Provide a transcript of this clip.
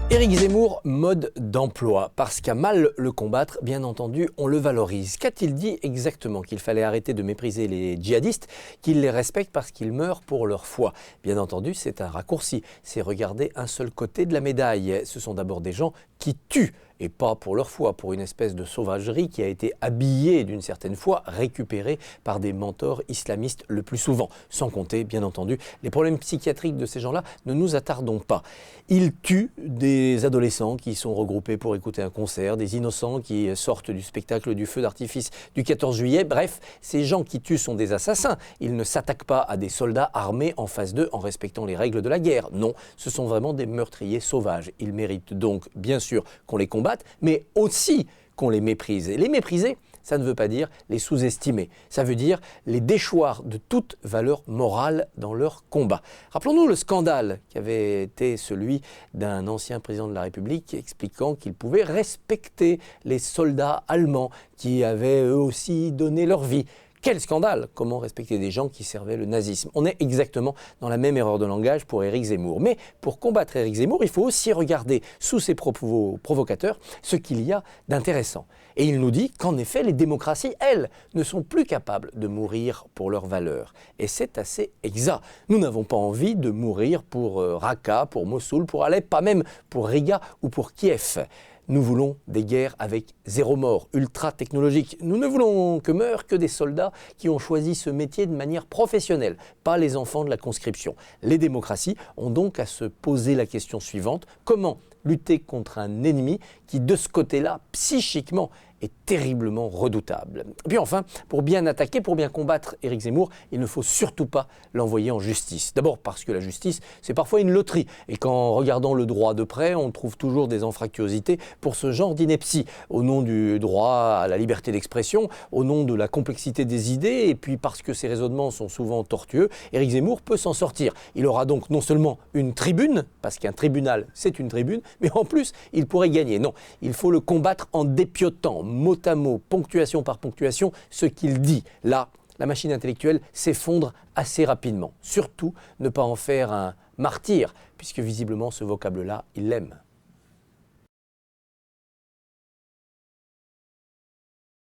Éric Zemmour, mode d'emploi. Parce qu'à mal le combattre, bien entendu, on le valorise. Qu'a-t-il dit exactement? Qu'il fallait arrêter de mépriser les djihadistes, qu'il les respecte parce qu'ils meurent pour leur foi. Bien entendu, c'est un raccourci. C'est regarder un seul côté de la médaille. Ce sont d'abord des gens qui tuent. Et pas pour leur foi, pour une espèce de sauvagerie qui a été habillée d'une certaine foi, récupérée par des mentors islamistes le plus souvent. Sans compter, bien entendu, les problèmes psychiatriques de ces gens-là, ne nous attardons pas. Ils tuent des adolescents qui sont regroupés pour écouter un concert, des innocents qui sortent du spectacle du feu d'artifice du 14 juillet. Bref, ces gens qui tuent sont des assassins. Ils ne s'attaquent pas à des soldats armés en face d'eux en respectant les règles de la guerre. Non, ce sont vraiment des meurtriers sauvages. Ils méritent donc, bien sûr, qu'on les combatte, mais aussi qu'on les méprise. Et les mépriser, ça ne veut pas dire les sous-estimer. Ça veut dire les déchoir de toute valeur morale dans leur combat. Rappelons-nous le scandale qui avait été celui d'un ancien président de la République expliquant qu'il pouvait respecter les soldats allemands qui avaient eux aussi donné leur vie. Quel scandale! Comment respecter des gens qui servaient le nazisme? On est exactement dans la même erreur de langage pour Éric Zemmour. Mais pour combattre Éric Zemmour, il faut aussi regarder sous ses propos provocateurs ce qu'il y a d'intéressant. Et il nous dit qu'en effet, les démocraties, elles, ne sont plus capables de mourir pour leurs valeurs. Et c'est assez exact. Nous n'avons pas envie de mourir pour Raqqa, pour Mossoul, pour Alep, pas même pour Riga ou pour Kiev. Nous voulons des guerres avec zéro mort, ultra technologiques. Nous ne voulons que meurent que des soldats qui ont choisi ce métier de manière professionnelle, pas les enfants de la conscription. Les démocraties ont donc à se poser la question suivante: comment lutter contre un ennemi qui, de ce côté-là, psychiquement, est terriblement redoutable. Et puis enfin, pour bien attaquer, pour bien combattre Éric Zemmour, il ne faut surtout pas l'envoyer en justice. D'abord parce que la justice, c'est parfois une loterie. Et qu'en regardant le droit de près, on trouve toujours des anfractuosités pour ce genre d'ineptie. Au nom du droit à la liberté d'expression, au nom de la complexité des idées, et puis parce que ces raisonnements sont souvent tortueux, Éric Zemmour peut s'en sortir. Il aura donc non seulement une tribune, parce qu'un tribunal, c'est une tribune, mais en plus, il pourrait gagner. Non, il faut le combattre en dépiotant, mot à mot, ponctuation par ponctuation, ce qu'il dit. Là, la machine intellectuelle s'effondre assez rapidement. Surtout, ne pas en faire un martyr, puisque visiblement ce vocable-là, il l'aime.